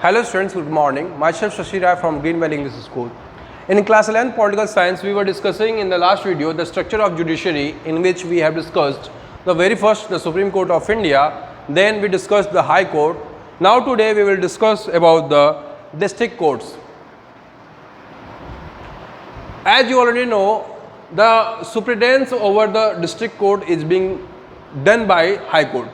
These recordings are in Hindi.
Hello students, good morning. Myself Shashi Rai from Green Valley English School. In class 11 political science, we were discussing in the last video the structure of judiciary, in which we have discussed the very first the Supreme Court of India, then we discussed the High Court. Now today we will discuss about the district courts. As you already know, the superintendence over the district court is being done by High Court.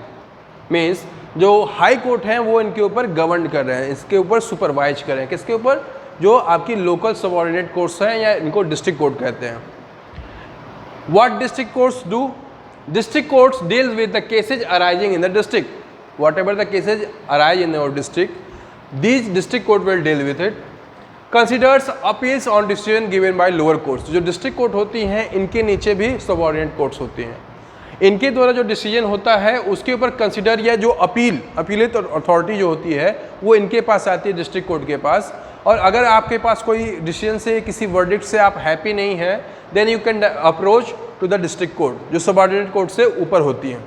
Means जो हाई कोर्ट हैं वो इनके ऊपर गवर्न कर रहे हैं, इसके ऊपर सुपरवाइज कर रहे हैं, किसके ऊपर? जो आपकी लोकल सबऑर्डिनेट कोर्ट्स हैं या इनको डिस्ट्रिक्ट कोर्ट कहते हैं. What district courts do? District courts deals with the cases arising in the district. What ever the cases arise in your district, these district court will deal with it. Considers appeals on decision given by lower courts. जो डिस्ट्रिक्ट कोर्ट होती हैं इनके नीचे भी सबऑर्डिनेट कोर्ट्स होती हैं, इनके द्वारा जो डिसीजन होता है उसके ऊपर कंसिडर या जो अपीलेट अथॉरिटी जो होती है वो इनके पास आती है, डिस्ट्रिक्ट कोर्ट के पास. और अगर आपके पास कोई डिसीजन से किसी वर्डिक्ट से आप हैप्पी नहीं हैं, then you can approach to the district court जो सबऑर्डिनेट कोर्ट से ऊपर होती हैं.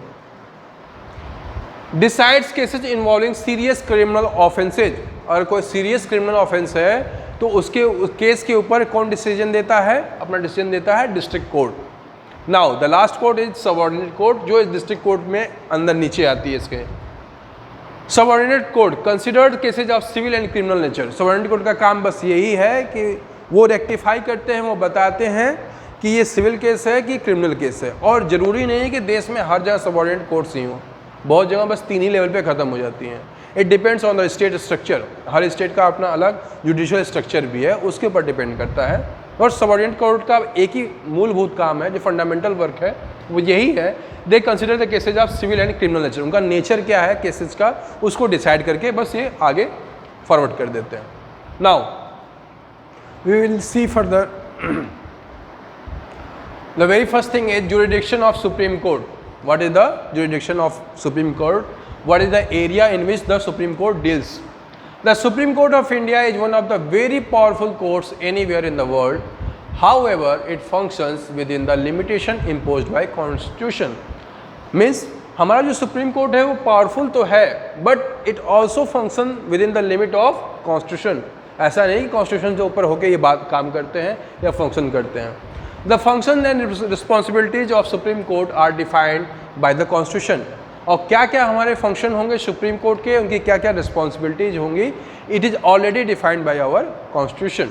Decides cases involving serious criminal offences. अगर कोई सीरियस क्रिमिनल ऑफेंस है तो उसके केस के ऊपर कौन डिसीजन देता है? अपना डिसीजन देता है district court. Now the last court is subordinate court, जो इस डिस्ट्रिक्ट कोर्ट में अंदर नीचे आती है. इसके subordinate court considered cases of civil and criminal nature. Subordinate court का काम बस यही है कि वो रेक्टिफाई करते हैं, वो बताते हैं कि ये सिविल केस है कि क्रिमिनल केस है. और ज़रूरी नहीं है कि देश में हर जगह सबऑर्डिनेट कोर्ट्स ही हों, बहुत जगह बस 3 ही लेवल पे ख़त्म हो जाती हैं. It depends on the state structure. Her state का अपना अलग जुडिशियल स्ट्रक्चर भी है, उसके ऊपर डिपेंड करता है. और सबऑर्डिनेट कोर्ट का एक ही मूलभूत काम है, जो फंडामेंटल वर्क है वो यही है, they consider the cases of civil and criminal nature. उनका नेचर क्या है केसेज का, उसको डिसाइड करके बस ये आगे फॉरवर्ड कर देते हैं. Now we will see further. The very first thing is jurisdiction of supreme court. What is the jurisdiction of supreme court? What is the area in which the supreme court deals? The Supreme Court of India is one of the very powerful courts anywhere in the world. However, it functions within the limitation imposed by Constitution. Means हमारा जो सुप्रीम कोर्ट है वो पावरफुल तो है, but it also function with in the limit of constitution. ऐसा नहीं कि कॉन्स्टिट्यूशन से ऊपर होकर ये बात काम करते हैं या फंक्शन करते हैं. The function and responsibilities of supreme court are defined by the constitution. और क्या क्या हमारे फंक्शन होंगे सुप्रीम कोर्ट के, उनकी क्या क्या रिस्पॉन्सिबिलिटीज होंगी, it is already defined by our constitution.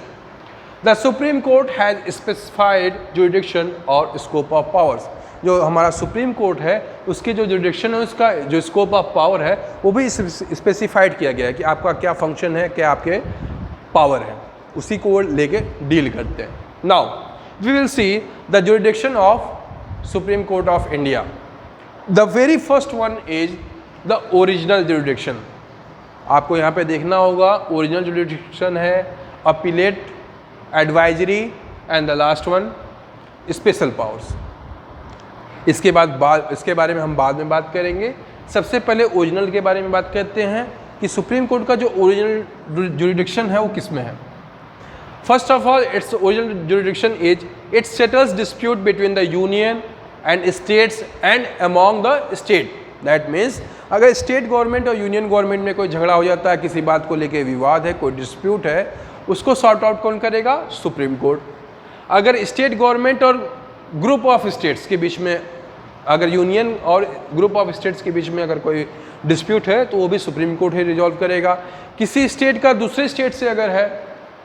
The supreme court has specified jurisdiction और स्कोप ऑफ पावर्स. जो हमारा सुप्रीम कोर्ट है उसकी जो जुरिडिक्शन है, उसका जो स्कोप ऑफ पावर है वो भी स्पेसिफाइड किया गया है कि आपका क्या फंक्शन है, क्या आपके पावर है, उसी को वो लेके डील करते हैं. Now we will see the jurisdiction of supreme court of India. The very first one is the original jurisdiction. आपको यहाँ पे देखना होगा ओरिजिनल जुरिडिक्शन है, appellate, advisory and the last one special powers. इसके बारे में हम बाद में बात करेंगे. सबसे पहले ओरिजिनल के बारे में बात करते हैं कि सुप्रीम कोर्ट का जो ओरिजिनल जुरिडिक्शन है वो किस में है. First of all its original jurisdiction is it settles dispute between the union and states and among the state. That means अगर स्टेट गवर्नमेंट और यूनियन गवर्नमेंट में कोई झगड़ा हो जाता है, किसी बात को लेके विवाद है, कोई डिस्प्यूट है, उसको सॉर्ट आउट कौन करेगा? Supreme court. अगर स्टेट गवर्नमेंट और ग्रुप ऑफ स्टेट्स के बीच में, अगर यूनियन और ग्रुप ऑफ स्टेट्स के बीच में अगर कोई डिस्प्यूट है तो वो भी सुप्रीम कोर्ट ही रिजॉल्व करेगा. किसी स्टेट का दूसरे स्टेट से अगर है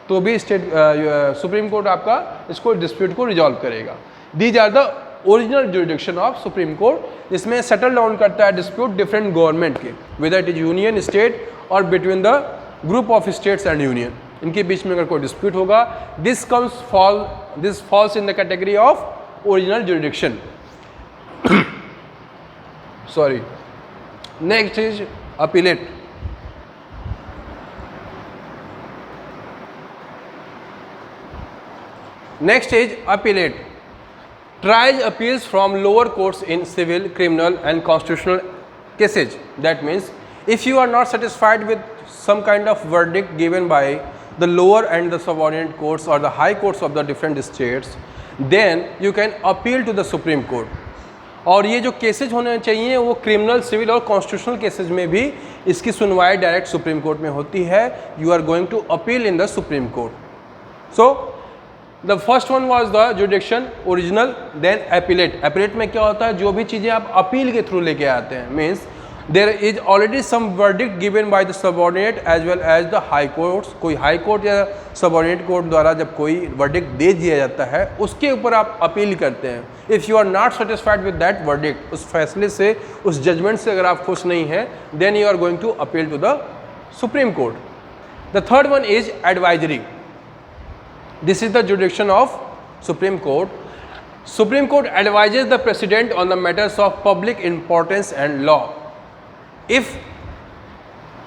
तो भी सुप्रीम कोर्ट आपका इसको डिस्प्यूट को रिजॉल्व करेगा. These are the original jurisdiction of supreme court, जिसमें सेटल डाउन करता है डिस्प्यूट डिफरेंट गवर्नमेंट के, whether it is union, state और between the group of states and union. इनके बीच में अगर कोई डिस्प्यूट होगा, this falls in the category of original jurisdiction. Sorry. Next is appellate. Next is appellate. Tries appeals from lower courts in civil, criminal and constitutional cases. That means if you are not satisfied with some kind of verdict given by the lower and the subordinate courts or the high courts of the different states, then you can appeal to the Supreme Court. और ये जो केसेज होने चाहिए वो क्रिमिनल, सिविल और कॉन्स्टिट्यूशनल केसेज में भी इसकी सुनवाई डायरेक्ट सुप्रीम कोर्ट में होती है. You are going to appeal in the supreme court. So the first one was the jurisdiction original, then appellate. Appellate में क्या होता है, जो भी चीज़ें आप अपील के थ्रू लेके आते हैं, means there is already some verdict given by the subordinate as well as the high courts. कोई हाई कोर्ट या सबऑर्डिनेट कोर्ट द्वारा जब कोई वर्डिक्ट दे दिया जाता है उसके ऊपर आप अपील करते हैं. If you are not satisfied with that verdict, उस फैसले से, उस जजमेंट से अगर आप खुश नहीं हैं, then you are going to appeal to the supreme court. The third one is advisory. This is the jurisdiction of Supreme Court. Supreme Court advises the President on the matters of public importance and law. If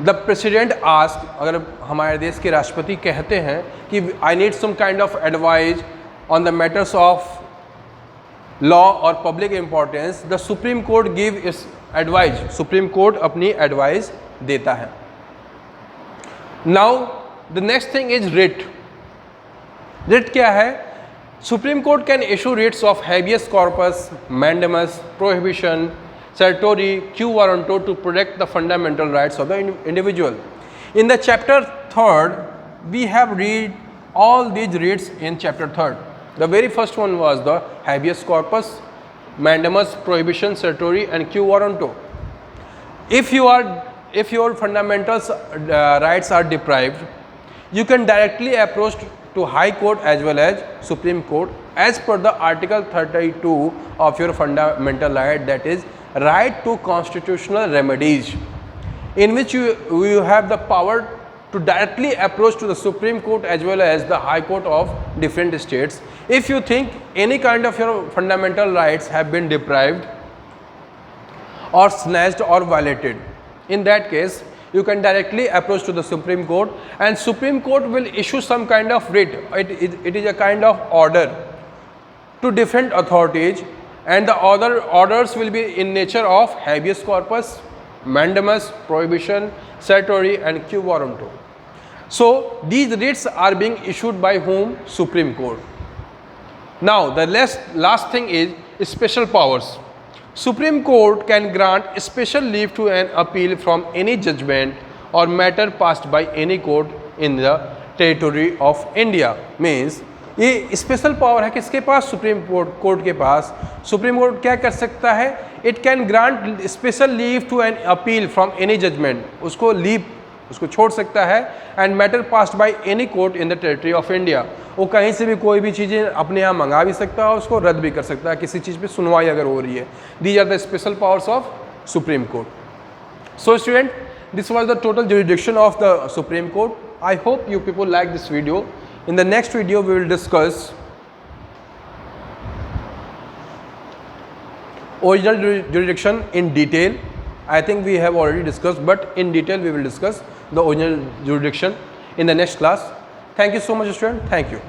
the President asks, अगर हमारे देश के राष्ट्रपति कहते हैं कि I need some kind of advice on the matters of law or public importance, the Supreme Court give its advice. Supreme Court अपनी advice देता है. Now the next thing is writ. Writ क्या है? Supreme court can issue writs of habeas corpus, mandamus, prohibition, certiorari, quo warranto to protect the fundamental rights of the individual. In the chapter 3rd we have read all these writs in chapter 3rd. The very first one was the habeas corpus, mandamus, prohibition, certiorari and quo warranto. If your fundamental rights are deprived, you can directly approach to High Court as well as Supreme Court as per the Article 32 of your fundamental right, that is right to constitutional remedies, in which you have the power to directly approach to the Supreme Court as well as the High Court of different states if you think any kind of your fundamental rights have been deprived or snatched or violated. In that case, you can directly approach to the Supreme Court and Supreme Court will issue some kind of writ. It is a kind of order to different authorities, and the other orders will be in nature of habeas corpus, mandamus, prohibition, certiorari and quo warranto. So these writs are being issued by whom? Supreme Court. Now the last thing is special powers. Supreme Court can grant special leave to an appeal from any judgment or matter passed by any court in the territory of India. Means ये स्पेशल पावर है किसके पास? सुप्रीम कोर्ट के पास. सुप्रीम कोर्ट क्या कर सकता है? It can grant special leave to an appeal from any judgment. उसको लीव, उसको छोड़ सकता है. And matter passed by any court in the territory of India. वो कहीं से भी कोई भी चीज़ें अपने यहाँ मंगा भी सकता है और उसको रद्द भी कर सकता है किसी चीज़ पे सुनवाई अगर हो रही है. These are the special powers of supreme court. So student, this was the total jurisdiction of the supreme court. I hope you people like this video. In the next video we will discuss original jurisdiction in detail. I think we have already discussed, but in detail we will discuss the original jurisdiction in the next class. Thank you so much, student. Thank you.